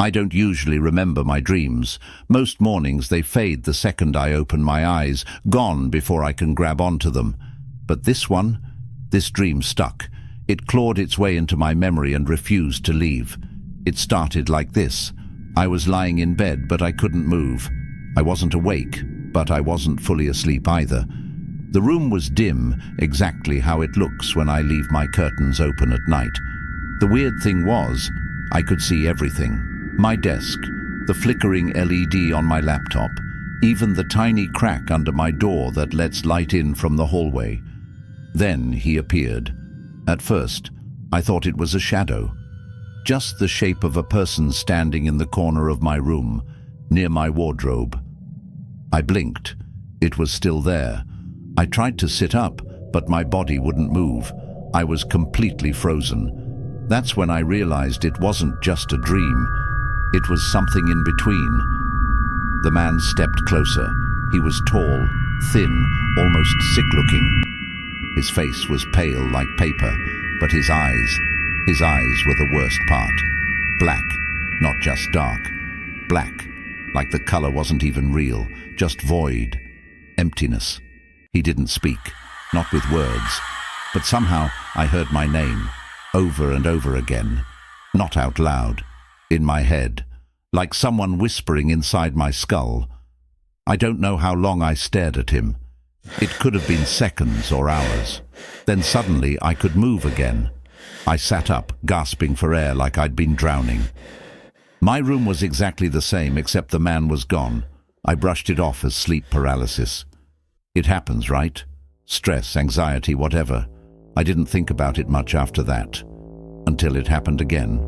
I don't usually remember my dreams. Most mornings they fade the second I open my eyes, gone before I can grab onto them. But this dream stuck. It clawed its way into my memory and refused to leave. It started like this. I was lying in bed, but I couldn't move. I wasn't awake, but I wasn't fully asleep either. The room was dim, exactly how it looks when I leave my curtains open at night. The weird thing was, I could see everything. My desk, the flickering LED on my laptop, even the tiny crack under my door that lets light in from the hallway. Then he appeared. At first, I thought it was a shadow. Just the shape of a person standing in the corner of my room, near my wardrobe. I blinked. It was still there. I tried to sit up, but my body wouldn't move. I was completely frozen. That's when I realized it wasn't just a dream. It was something in between. The man stepped closer. He was tall, thin, almost sick-looking. His face was pale like paper, but his eyes were the worst part. Black, not just dark. Black, like the color wasn't even real, just void, emptiness. He didn't speak, not with words, but somehow I heard my name, over and over again, not out loud, in my head, like someone whispering inside my skull. I don't know how long I stared at him. It could have been seconds or hours. Then suddenly I could move again. I sat up, gasping for air like I'd been drowning. My room was exactly the same, except the man was gone. I brushed it off as sleep paralysis. It happens, right? Stress, anxiety, whatever. I didn't think about it much after that. Until it happened again.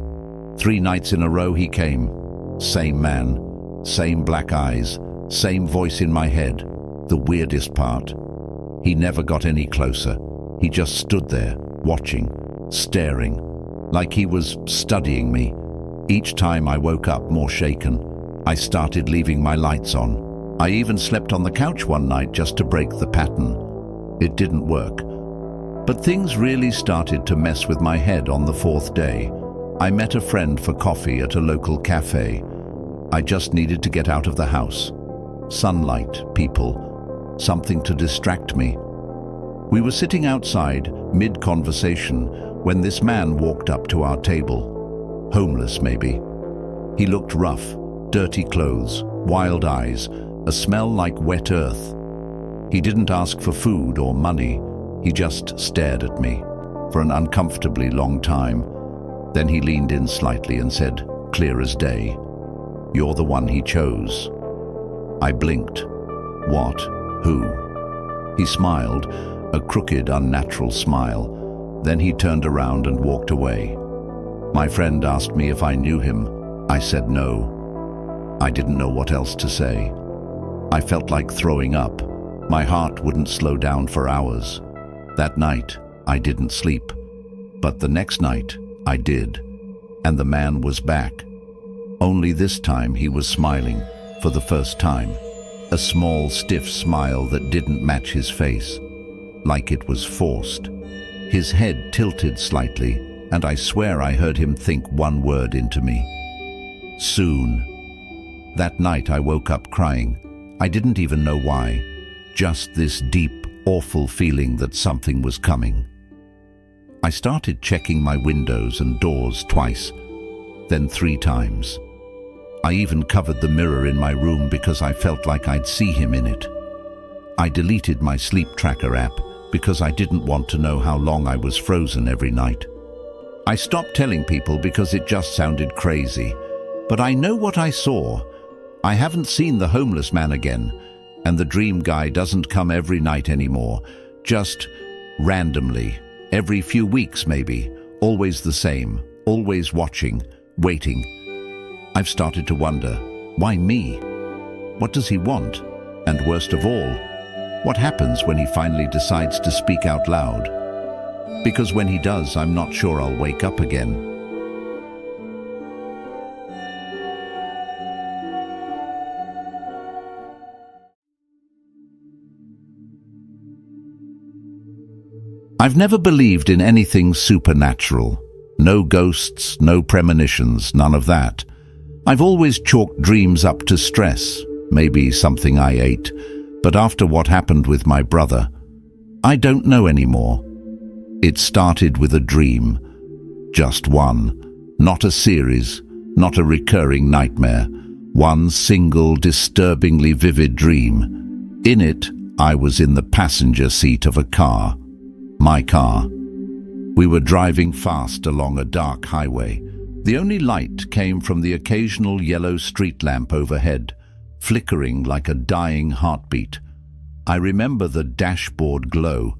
3 nights in a row he came. Same man, same black eyes, same voice in my head. The weirdest part. He never got any closer. He just stood there, watching, staring, like he was studying me. Each time I woke up more shaken. I started leaving my lights on. I even slept on the couch one night just to break the pattern. It didn't work. But things really started to mess with my head on the 4th day. I met a friend for coffee at a local cafe. I just needed to get out of the house. Sunlight, people, something to distract me. We were sitting outside, mid-conversation, when this man walked up to our table. Homeless, maybe. He looked rough, dirty clothes, wild eyes, a smell like wet earth. He didn't ask for food or money. He just stared at me for an uncomfortably long time. Then he leaned in slightly and said, clear as day, "You're the one he chose." I blinked. What? Who? He smiled, a crooked, unnatural smile. Then he turned around and walked away. My friend asked me if I knew him. I said no. I didn't know what else to say. I felt like throwing up. My heart wouldn't slow down for hours. That night, I didn't sleep. But the next night, I did. And the man was back. Only this time he was smiling, for the first time. A small, stiff smile that didn't match his face, like it was forced. His head tilted slightly, and I swear I heard him think one word into me. Soon. That night I woke up crying. I didn't even know why. Just this deep, awful feeling that something was coming. I started checking my windows and doors twice, then 3 times. I even covered the mirror in my room because I felt like I'd see him in it. I deleted my sleep tracker app because I didn't want to know how long I was frozen every night. I stopped telling people because it just sounded crazy. But I know what I saw. I haven't seen the homeless man again, and the dream guy doesn't come every night anymore, just randomly, every few weeks maybe, always the same, always watching, waiting. I've started to wonder, why me? What does he want? And worst of all, what happens when he finally decides to speak out loud? Because when he does, I'm not sure I'll wake up again. I've never believed in anything supernatural. No ghosts, no premonitions, none of that. I've always chalked dreams up to stress, maybe something I ate, but after what happened with my brother, I don't know anymore. It started with a dream, just one, not a series, not a recurring nightmare, one single disturbingly vivid dream. In it, I was in the passenger seat of a car, my car. We were driving fast along a dark highway. The only light came from the occasional yellow street lamp overhead, flickering like a dying heartbeat. I remember the dashboard glow,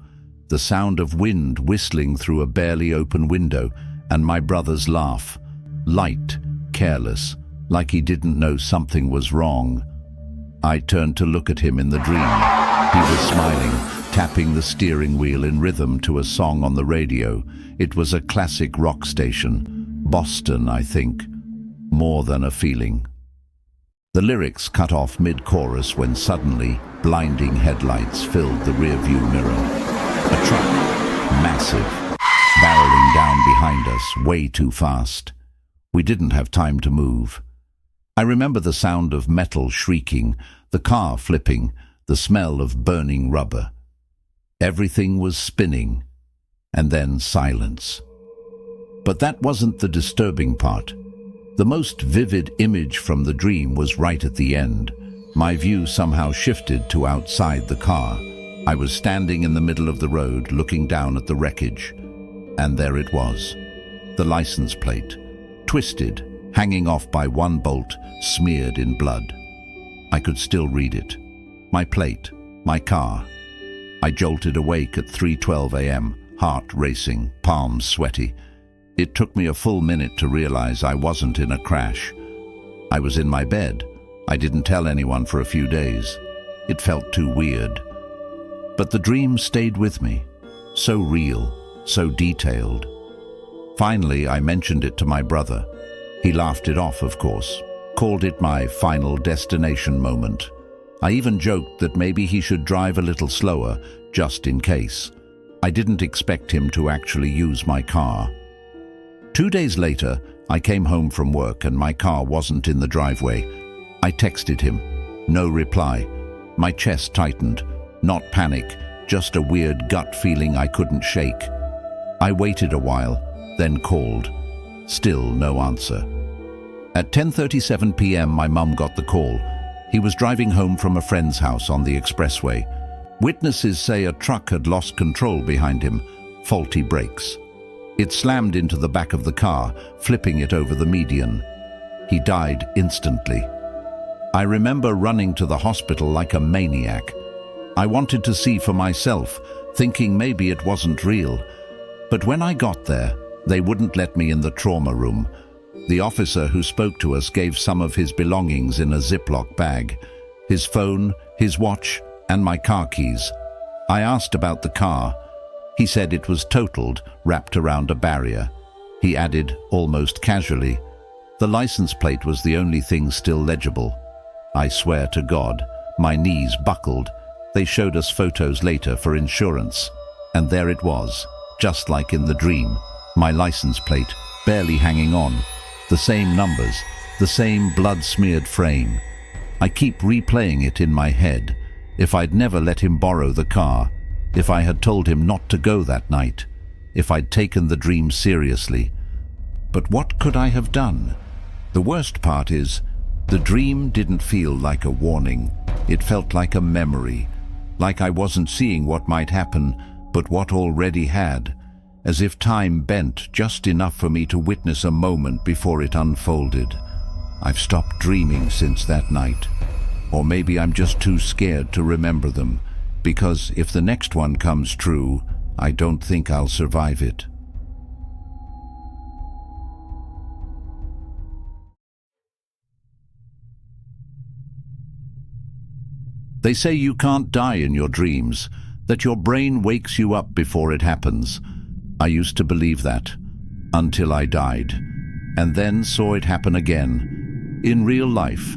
the sound of wind whistling through a barely open window, and my brother's laugh, light, careless, like he didn't know something was wrong. I turned to look at him in the dream. He was smiling, tapping the steering wheel in rhythm to a song on the radio. It was a classic rock station. Boston, I think. More than a feeling. The lyrics cut off mid-chorus when suddenly blinding headlights filled the rearview mirror. A truck, massive, barreling down behind us, way too fast. We didn't have time to move. I remember the sound of metal shrieking, the car flipping, the smell of burning rubber. Everything was spinning, and then silence. But that wasn't the disturbing part. The most vivid image from the dream was right at the end. My view somehow shifted to outside the car. I was standing in the middle of the road, looking down at the wreckage. And there it was. The license plate, twisted, hanging off by one bolt, smeared in blood. I could still read it. My plate, my car. I jolted awake at 3:12 a.m., heart racing, palms sweaty. It took me a full minute to realize I wasn't in a crash. I was in my bed. I didn't tell anyone for a few days. It felt too weird. But the dream stayed with me. So real, so detailed. Finally, I mentioned it to my brother. He laughed it off, of course, called it my final destination moment. I even joked that maybe he should drive a little slower, just in case. I didn't expect him to actually use my car. 2 days later, I came home from work and my car wasn't in the driveway. I texted him. No reply. My chest tightened. Not panic, just a weird gut feeling I couldn't shake. I waited a while, then called. Still no answer. At 10:37 p.m. my mum got the call. He was driving home from a friend's house on the expressway. Witnesses say a truck had lost control behind him, faulty brakes. It slammed into the back of the car, flipping it over the median. He died instantly. I remember running to the hospital like a maniac. I wanted to see for myself, thinking maybe it wasn't real. But when I got there, they wouldn't let me in the trauma room. The officer who spoke to us gave some of his belongings in a Ziploc bag. His phone, his watch, and my car keys. I asked about the car. He said it was totaled, wrapped around a barrier. He added, almost casually, the license plate was the only thing still legible. I swear to God, my knees buckled. They showed us photos later for insurance. And there it was, just like in the dream. My license plate, barely hanging on. The same numbers, the same blood-smeared frame. I keep replaying it in my head. If I'd never let him borrow the car, if I had told him not to go that night, if I'd taken the dream seriously. But what could I have done? The worst part is, the dream didn't feel like a warning. It felt like a memory, like I wasn't seeing what might happen, but what already had, as if time bent just enough for me to witness a moment before it unfolded. I've stopped dreaming since that night. Or maybe I'm just too scared to remember them, because if the next one comes true, I don't think I'll survive it. They say you can't die in your dreams, that your brain wakes you up before it happens. I used to believe that, until I died, and then saw it happen again. In real life,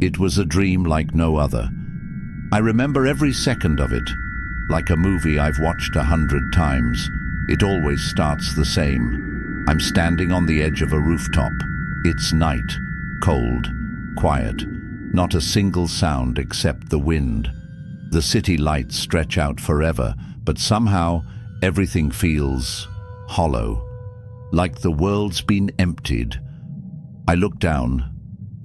it was a dream like no other. I remember every second of it, like a movie I've watched 100 times. It always starts the same. I'm standing on the edge of a rooftop. It's night. Cold, quiet, not a single sound except the wind. The city lights stretch out forever, but somehow everything feels hollow, like the world's been emptied. I look down.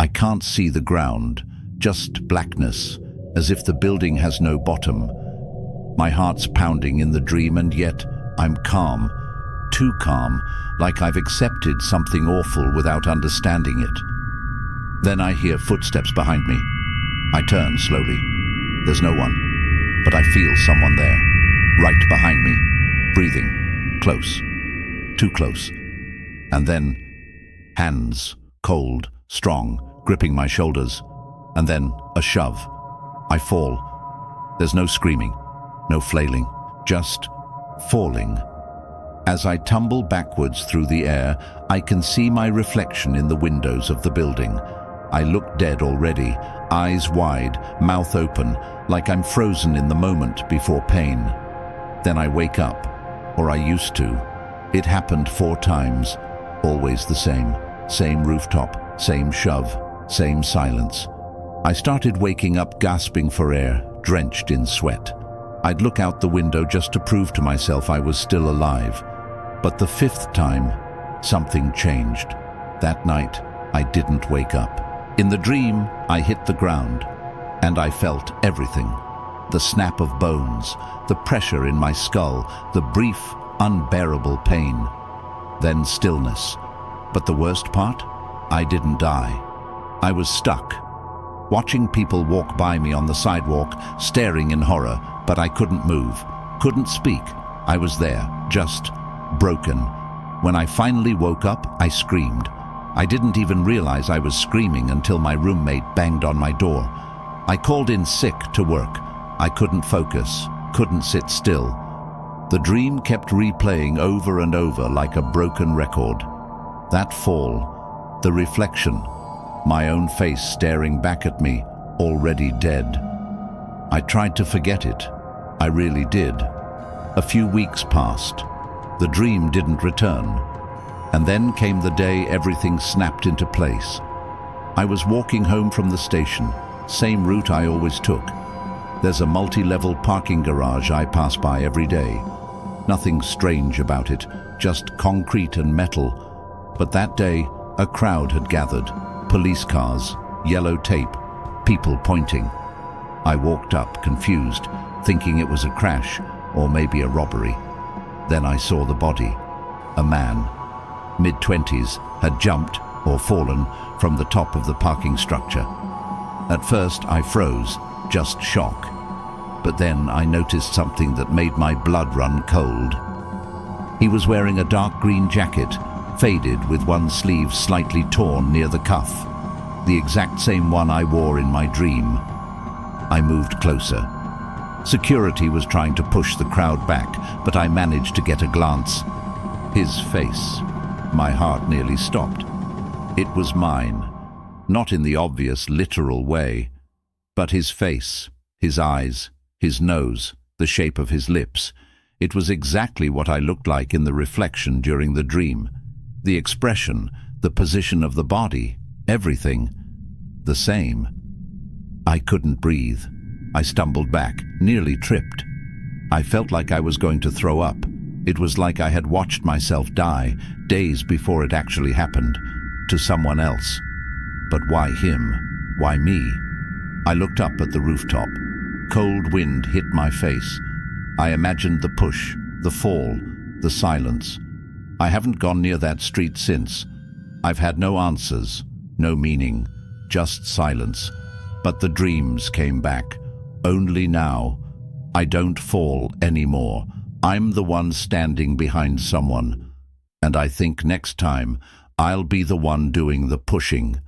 I can't see the ground, just blackness, as if the building has no bottom. My heart's pounding in the dream, and yet I'm calm, too calm, like I've accepted something awful without understanding it. Then I hear footsteps behind me. I turn slowly. There's no one, but I feel someone there, right behind me, breathing, close, too close. And then, hands, cold, strong, gripping my shoulders, and then a shove. I fall. There's no screaming, no flailing, just falling. As I tumble backwards through the air, I can see my reflection in the windows of the building. I look dead already, eyes wide, mouth open, like I'm frozen in the moment before pain. Then I wake up, or I used to. It happened 4 times, always the same. Same rooftop, same shove, same silence. I started waking up gasping for air, drenched in sweat. I'd look out the window just to prove to myself I was still alive. But the 5th time, something changed. That night, I didn't wake up. In the dream, I hit the ground, and I felt everything. The snap of bones, the pressure in my skull, the brief, unbearable pain. Then stillness. But the worst part? I didn't die. I was stuck, watching people walk by me on the sidewalk, staring in horror, but I couldn't move, couldn't speak. I was there, just broken. When I finally woke up, I screamed. I didn't even realize I was screaming until my roommate banged on my door. I called in sick to work. I couldn't focus, couldn't sit still. The dream kept replaying over and over like a broken record. That fall, the reflection, my own face staring back at me, already dead. I tried to forget it. I really did. A few weeks passed. The dream didn't return. And then came the day everything snapped into place. I was walking home from the station, same route I always took. There's a multi-level parking garage I pass by every day. Nothing strange about it, just concrete and metal. But that day, a crowd had gathered. Police cars, yellow tape, people pointing. I walked up, confused, thinking it was a crash or maybe a robbery. Then I saw the body. A man, mid-20s, had jumped or fallen from the top of the parking structure. At first I froze, just shock. But then I noticed something that made my blood run cold. He was wearing a dark green jacket, faded with one sleeve slightly torn near the cuff, the exact same one I wore in my dream. I moved closer. Security was trying to push the crowd back, but I managed to get a glance. His face. My heart nearly stopped. It was mine, not in the obvious literal way, but his face, his eyes, his nose, the shape of his lips. It was exactly what I looked like in the reflection during the dream. The expression, the position of the body, everything, the same. I couldn't breathe. I stumbled back, nearly tripped. I felt like I was going to throw up. It was like I had watched myself die, days before it actually happened, to someone else. But why him? Why me? I looked up at the rooftop. Cold wind hit my face. I imagined the push, the fall, the silence. I haven't gone near that street since. I've had no answers, no meaning, just silence. But the dreams came back. Only now. I don't fall anymore. I'm the one standing behind someone. And I think next time, I'll be the one doing the pushing.